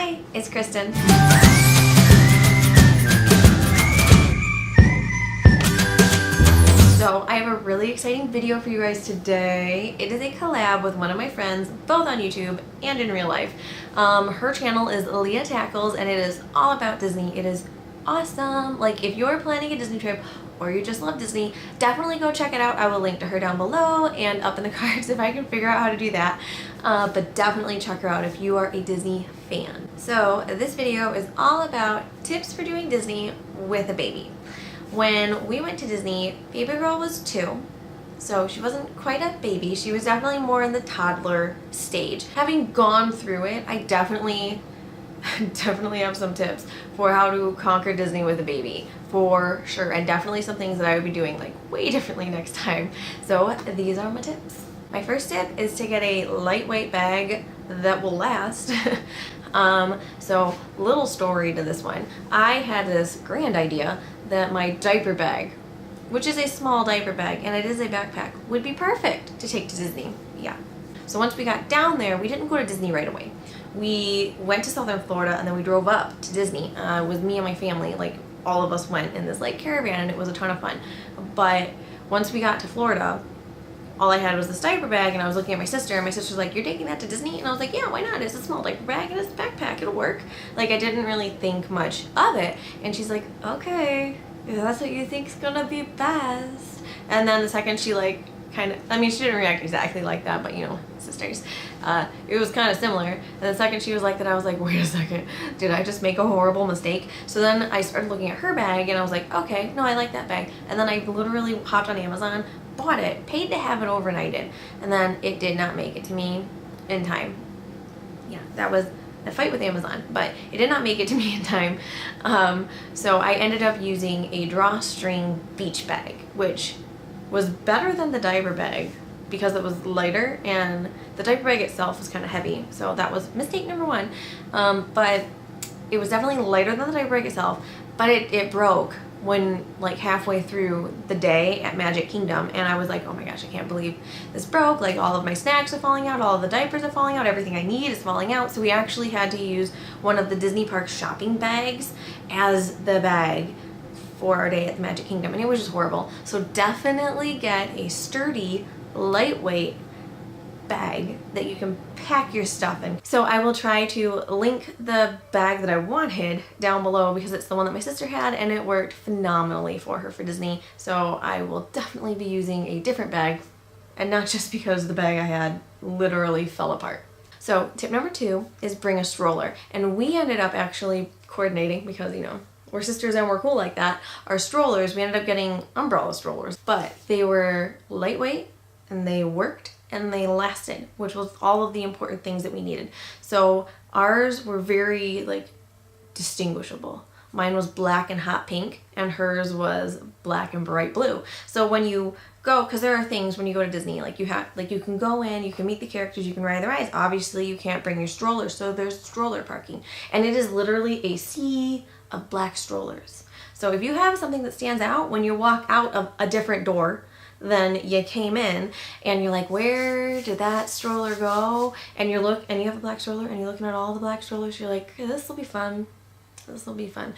Hi, it's Kristen. So I have a really exciting video for you guys today. It is a collab with one of my friends, both on YouTube and in real life. Her channel is Leah Tackles and it is all about Disney. It is awesome. Like if you're planning a Disney trip or you just love Disney, definitely go check it out. I will link to her down below and up in the cards if I can figure out how to do that. But definitely check her out if you are a Disney fan. So this video is all about tips for doing Disney with a baby. When we went to Disney, baby girl was 2, so she wasn't quite a baby. She was definitely more in the toddler stage. Having gone through it, I definitely have some tips for how to conquer Disney with a baby, for sure, and definitely some things that I would be doing like way differently next time. So these are my tips. My first tip is to get a lightweight bag that will last. So little story to this one. I had this grand idea that my diaper bag, which is a small diaper bag and it is a backpack, would be perfect to take to Disney. Yeah. So once we got down there, we didn't go to Disney right away. We went to Southern Florida and then we drove up to Disney with me and my family. Like all of us went in this like caravan and it was a ton of fun. But once we got to Florida, all I had was this diaper bag and I was looking at my sister and my sister's like, "You're taking that to Disney?" And I was like, "Yeah, why not? It's a small diaper bag and it's a backpack, it'll work." Like I didn't really think much of it. And she's like, "Okay, if that's what you think's gonna be best." And then the second she like kind of, I mean she didn't react exactly like that, but you know, sisters. It was kind of similar. And the second she was like that, I was like, wait a second, did I just make a horrible mistake? So then I started looking at her bag and I was like, okay, no, I like that bag. And then I literally hopped on Amazon, bought it, paid to have it overnighted, and then it did not make it to me in time. Yeah, that was a fight with Amazon, but it did not make it to me in time. So I ended up using a drawstring beach bag, which was better than the diaper bag because it was lighter and the diaper bag itself was kind of heavy. So that was mistake number 1. But it was definitely lighter than the diaper bag itself, but it broke when like halfway through the day at Magic Kingdom, and I was like, oh my gosh, I can't believe this broke. Like all of my snacks are falling out, all of the diapers are falling out, everything I need is falling out. So we actually had to use one of the Disney Park shopping bags as the bag for our day at the Magic Kingdom, and it was just horrible. So definitely get a sturdy, lightweight bag that you can pack your stuff in. So I will try to link the bag that I wanted down below because it's the one that my sister had and it worked phenomenally for her for Disney. So I will definitely be using a different bag, and not just because the bag I had literally fell apart. So tip number 2 is bring a stroller. And we ended up actually coordinating because, you know, we're sisters and we're cool like that. Our strollers, we ended up getting umbrella strollers, but they were lightweight and they worked and they lasted, which was all of the important things that we needed. So ours were very like distinguishable. Mine was black and hot pink and hers was black and bright blue. So when you go, because there are things when you go to Disney, like you can go in, you can meet the characters, you can ride the rides. Obviously you can't bring your stroller, so there's stroller parking. And it is literally a sea of black strollers. So if you have something that stands out when you walk out of a different door than you came in and you're like, where did that stroller go? And you look and you have a black stroller and you're looking at all the black strollers, you're like, this will be fun. This will be fun.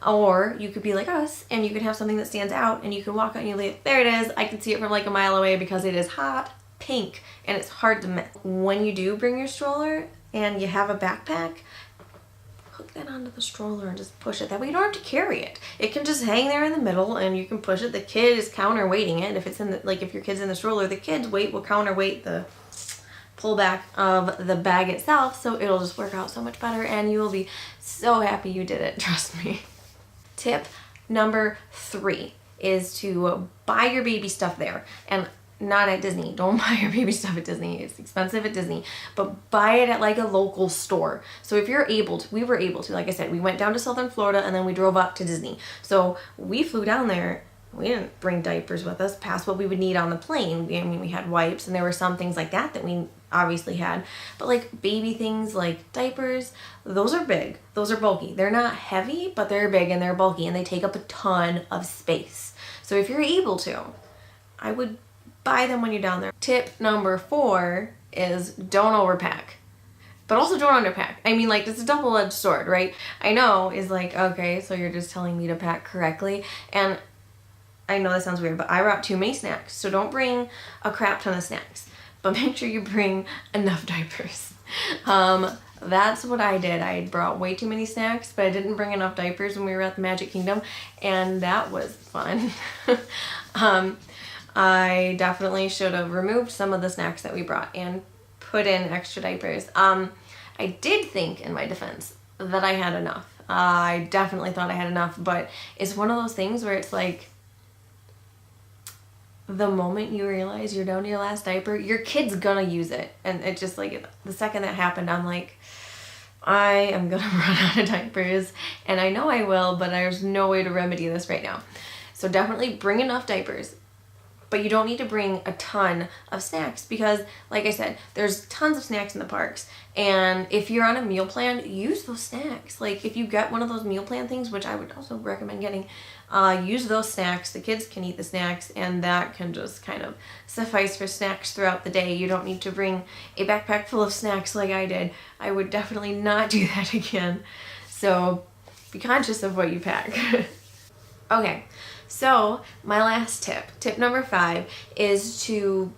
Or you could be like us and you could have something that stands out and you can walk out and you're like, there it is. I can see it from like a mile away because it is hot pink and it's hard to miss. When you do bring your stroller and you have a backpack, hook that onto the stroller and just push it. That way you don't have to carry it. It can just hang there in the middle and you can push it. The kid is counterweighting it. If it's in the, like if your kid's in the stroller, the kid's weight will counterweight the pullback of the bag itself, so it'll just work out so much better and you will be so happy you did it, trust me. Tip number 3 is to buy your baby stuff there. And not at Disney. Don't buy your baby stuff at Disney. It's expensive at Disney. But buy it at like a local store. So if you're able to, we were able to, like I said, we went down to Southern Florida and then we drove up to Disney. So we flew down there. We didn't bring diapers with us past what we would need on the plane. I mean, we had wipes and there were some things like that that we obviously had. But like baby things like diapers, those are big. Those are bulky. They're not heavy, but they're big and they're bulky and they take up a ton of space. So if you're able to, I would buy them when you're down there. Tip number 4 is don't overpack. but also don't underpack. I mean, like, it's a double-edged sword, right? I know is like, okay, so you're just telling me to pack correctly. And I know that sounds weird, but I brought too many snacks. So don't bring a crap ton of snacks, but make sure you bring enough diapers. That's what I did. I brought way too many snacks, but I didn't bring enough diapers when we were at the Magic Kingdom, and that was fun. I definitely should have removed some of the snacks that we brought and put in extra diapers. I did think, in my defense, that I had enough. I definitely thought I had enough, but it's one of those things where it's like, the moment you realize you're down to your last diaper, your kid's gonna use it. And it just, like, the second that happened, I'm like, I am gonna run out of diapers, and I know I will, but there's no way to remedy this right now. So definitely bring enough diapers, but you don't need to bring a ton of snacks because, like I said, there's tons of snacks in the parks, and if you're on a meal plan, use those snacks. Like, if you get one of those meal plan things, which I would also recommend getting, use those snacks. The kids can eat the snacks, and that can just kind of suffice for snacks throughout the day. You don't need to bring a backpack full of snacks like I did. I would definitely not do that again. So be conscious of what you pack. Okay, so my last tip number 5, is to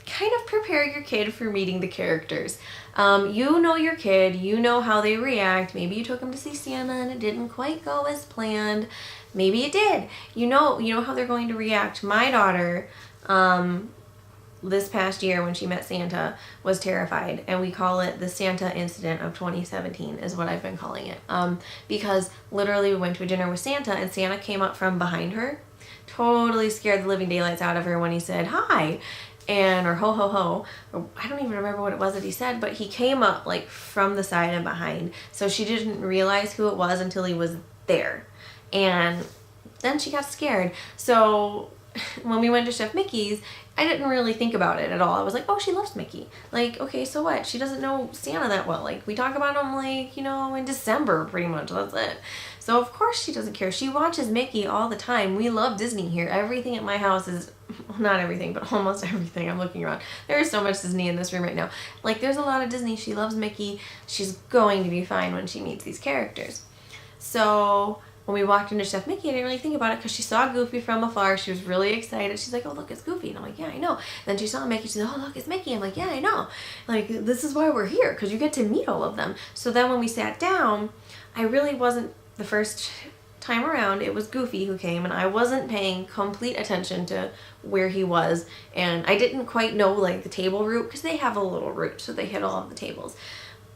kind of prepare your kid for meeting the characters. You know your kid, you know how they react. Maybe you took them to see Santa and it didn't quite go as planned. Maybe it did. You know how they're going to react. My daughter, this past year when she met Santa, was terrified, and we call it the Santa incident of 2017 is what I've been calling it, because literally we went to a dinner with Santa, and Santa came up from behind her, totally scared the living daylights out of her when he said hi, or ho ho ho, or I don't even remember what it was that he said, but he came up like from the side and behind, so she didn't realize who it was until he was there, and then she got scared. So when we went to Chef Mickey's, I didn't really think about it at all. I was like, oh, she loves Mickey. Like, okay, so what? She doesn't know Santa that well. Like, we talk about him, like, in December, pretty much. That's it. So, of course she doesn't care. She watches Mickey all the time. We love Disney here. Everything at my house is, well, not everything, but almost everything. I'm looking around. There is so much Disney in this room right now. Like, there's a lot of Disney. She loves Mickey. She's going to be fine when she meets these characters. So when we walked into Chef Mickey, I didn't really think about it because she saw Goofy from afar. She was really excited. She's like, oh, look, it's Goofy. And I'm like, yeah, I know. Then she saw Mickey. She's like, oh, look, it's Mickey. I'm like, yeah, I know. Like, this is why we're here, because you get to meet all of them. So then when we sat down, I really wasn't, the first time around, it was Goofy who came, and I wasn't paying complete attention to where he was. And I didn't quite know, like, the table route, because they have a little route, so they hit all of the tables.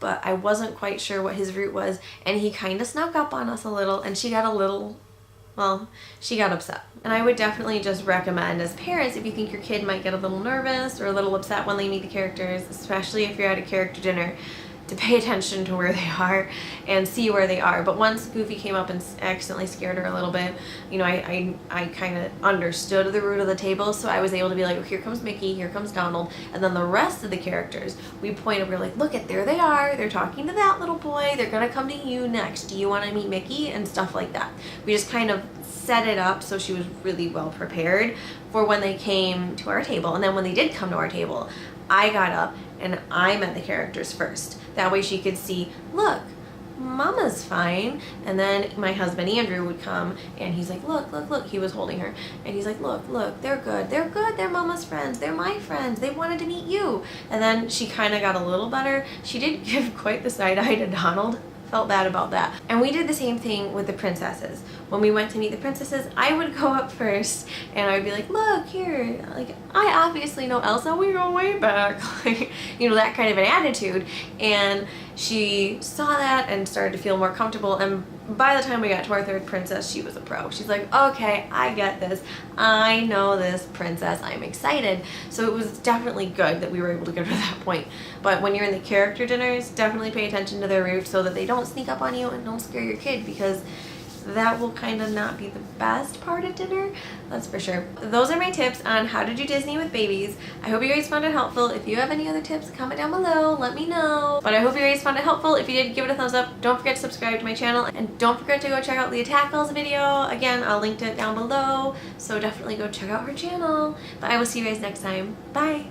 But I wasn't quite sure what his route was, and he kind of snuck up on us a little, and she got a little, well, she got upset. And I would definitely just recommend, as parents, if you think your kid might get a little nervous or a little upset when they meet the characters, especially if you're at a character dinner, to pay attention to where they are and see where they are. But once Goofy came up and accidentally scared her a little bit, I kind of understood the route of the table, so I was able to be like, oh, here comes Mickey, here comes Donald, and then the rest of the characters, we pointed, we were like, look, there they are, they're talking to that little boy, they're gonna come to you next, do you want to meet Mickey, and stuff like that. We just kind of set it up so she was really well prepared for when they came to our table. And then when they did come to our table, I got up and I met the characters first. That way she could see, look, Mama's fine. And then my husband Andrew would come and he's like, look, look, look. He was holding her and he's like, look, look, they're good. They're good. They're Mama's friends. They're my friends. They wanted to meet you. And then she kind of got a little better. She did give quite the side eye to Donald. Felt bad about that. And we did the same thing with the princesses. When we went to meet the princesses, I would go up first and I would be like, look here, like, I obviously know Elsa, we go way back, like, that kind of an attitude. And she saw that and started to feel more comfortable, and by the time we got to our third princess, she was a pro. She's like, okay, I get this. I know this princess. I'm excited. So it was definitely good that we were able to get her to that point. But when you're in the character dinners, definitely pay attention to their route so that they don't sneak up on you and don't scare your kid, because that will kind of not be the best part of dinner, that's for sure. Those are my tips on how to do Disney with babies. I hope you guys found it helpful. If you have any other tips, comment down below, let me know. But I hope you guys found it helpful. If you did, give it a thumbs up. Don't forget to subscribe to my channel, and don't forget to go check out Leah Tackle's video. Again, I'll link to it down below, so definitely go check out her channel. But I will see you guys next time. Bye!